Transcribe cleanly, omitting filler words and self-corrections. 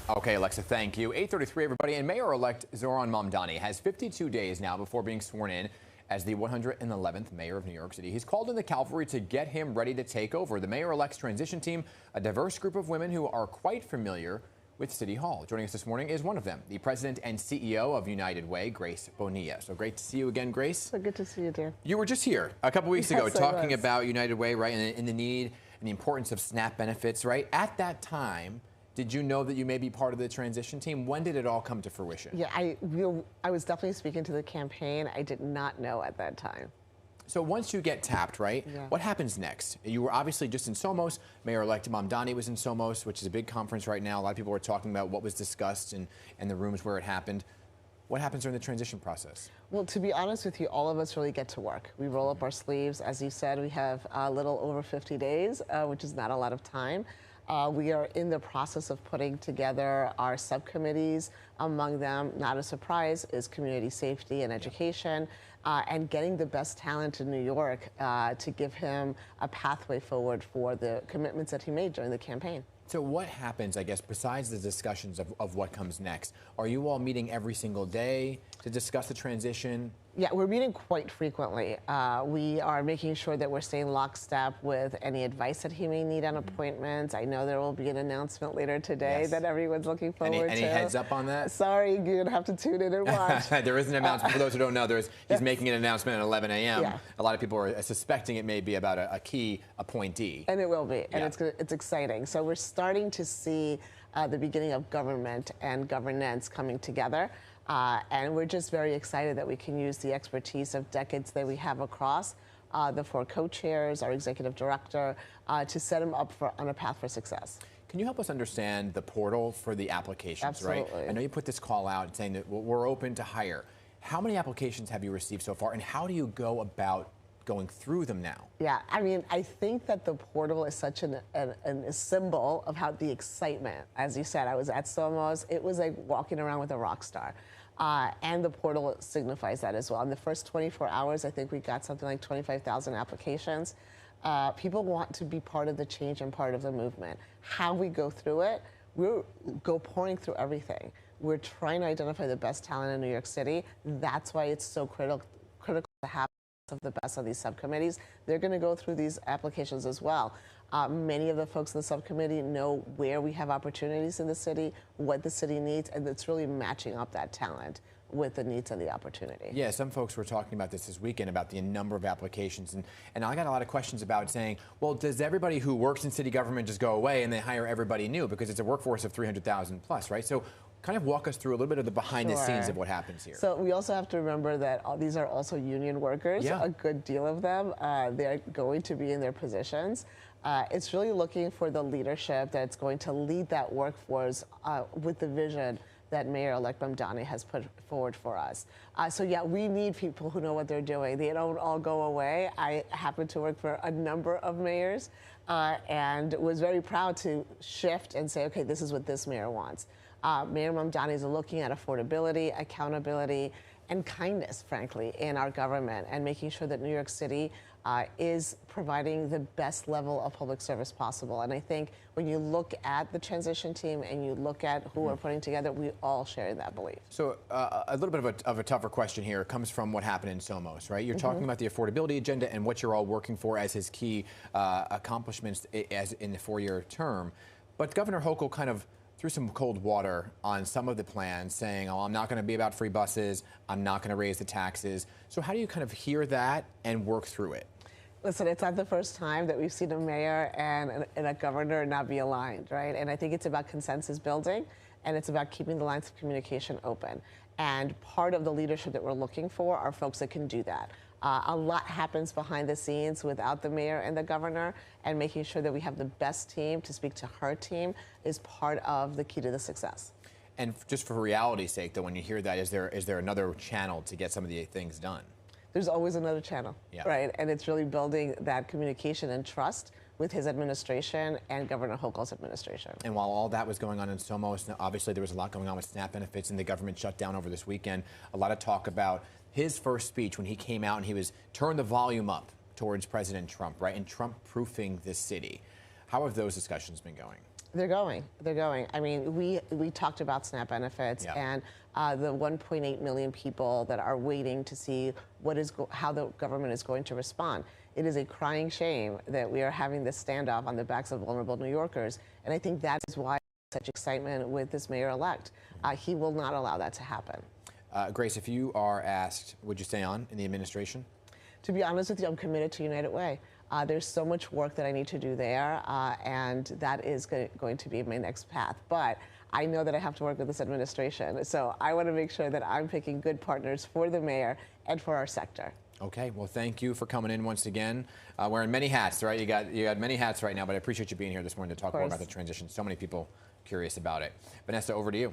Okay, Alexa, thank you. 8:33, everybody. And Mayor-elect Zohran Mamdani has 52 days now before being sworn in as the 111th mayor of New York City. He's called in the cavalry to get him ready to take over. The mayor-elect's transition team, a diverse group of women who are quite familiar with City Hall. Joining us this morning is one of them, the president and CEO of United Way, Grace Bonilla. So great to see you again, Grace. So good to see you, dear. You were just here a couple weeks ago Yes, talking about United Way, right, and the need and the importance of SNAP benefits, right? At that time, did you know that you may be part of the transition team? When did it all come to fruition? Yeah, I was definitely speaking to the campaign. I did not know at that time. So once you get tapped, right, Yeah. what happens next? You were obviously just in Somos. Mayor-elect Mamdani was in Somos, which is a big conference right now. A lot of people are talking about what was discussed and the rooms where it happened. What happens during the transition process? Well, to be honest with you, all of us really get to work. We roll up our sleeves. As you said, we have a little over 50 days, which is not a lot of time. We are in the process of putting together our subcommittees. Among them, not a surprise, is community safety and education, and getting the best talent in New York to give him a pathway forward for the commitments that he made during the campaign. So what happens, I guess, besides the discussions of what comes next? Are you all meeting every single day to discuss the transition? Yeah, we're meeting quite frequently. We are making sure that we're staying lockstep with any advice that he may need on appointments. I know there will be an announcement later today that everyone's looking forward to. Any heads up on that? Sorry, you're going to have to tune in and watch. There is an announcement. For those who don't know, he's making an announcement at 11 a.m. Yeah. A lot of people are suspecting it may be about a key appointee. And it will be, and Yeah. it's exciting. So we're starting to see the beginning of government and governance coming together. And we're just very excited that we can use the expertise of decades that we have across the four co-chairs, our executive director, to set them up on a path for success. Can you help us understand the portal for the applications, Absolutely. right? I know you put this call out saying that we're open to hire. How many applications have you received so far, and how do you go about going through them now? Yeah, I mean, I think that the portal is such a symbol of how the excitement, as you said, I was at Somos, it was like walking around with a rock star. And the portal signifies that as well. In the first 24 hours, I think we got something like 25,000 applications. People want to be part of the change and part of the movement. How we go through it, we'll go pouring through everything. We're trying to identify the best talent in New York City. That's why it's so critical to have of the best on these subcommittees. They're going to go through these applications as well. Many of the folks in the subcommittee know where we have opportunities in the city, what the city needs, and it's really matching up that talent with the needs and the opportunity. Yeah, some folks were talking about this weekend, about the number of applications, and I got a lot of questions about saying, well, does everybody who works in city government just go away and they hire everybody new, because it's a workforce of 300,000 plus, right? So kind of walk us through a little bit of the behind the scenes of what happens here. So we also have to remember that these are also union workers, a good deal of them. They're going to be in their positions. It's really looking for the leadership that's going to lead that workforce with the vision that Mayor-elect Mamdani has put forward for us. So yeah, we need people who know what they're doing. They don't all go away. I happen to work for a number of mayors and was very proud to shift and say, okay, this is what this mayor wants. Mayor Mamdani is looking at affordability, accountability, and kindness, frankly, in our government, and making sure that New York City is providing the best level of public service possible. And I think when you look at the transition team and you look at who we're putting together, we all share that belief. So a little bit of a tougher question here comes from what happened in Somos, right? You're talking about the affordability agenda and what you're all working for as his key accomplishments as in the four-year term. But Governor Hochul kind of threw some cold water on some of the plans, saying, oh, I'm not going to be about free buses, I'm not going to raise the taxes. So how do you kind of hear that and work through it? Listen, it's not the first time that we've seen a mayor and a governor not be aligned, right? And I think it's about consensus building, and it's about keeping the lines of communication open. And part of the leadership that we're looking for are folks that can do that. A lot happens behind the scenes without the mayor and the governor, and making sure that we have the best team to speak to her team is part of the key to the success. And just for reality's sake, though, when you hear that, is there another channel to get some of the things done? There's always another channel, right? And it's really building that communication and trust with his administration and Governor Hochul's administration. And while all that was going on in Somos, obviously there was a lot going on with SNAP benefits and the government shutdown over this weekend. A lot of talk about his first speech when he came out and he was turned the volume up towards President Trump, right? And Trump proofing this city. How have those discussions been going? They're going. They're going. I mean, we talked about SNAP benefits and the 1.8 million people that are waiting to see how the government is going to respond. It is a crying shame that we are having this standoff on the backs of vulnerable New Yorkers, and I think that is why such excitement with this mayor-elect. He will not allow that to happen. Grace, if you are asked, would you stay on in the administration? To be honest with you, I'm committed to United Way. There's so much work that I need to do there, and that is going to be my next path. But I know that I have to work with this administration, so I want to make sure that I'm picking good partners for the mayor and for our sector. Okay, well, thank you for coming in once again. Wearing many hats, right? You got many hats right now, but I appreciate you being here this morning to talk more about the transition. So many people curious about it. Vanessa, over to you.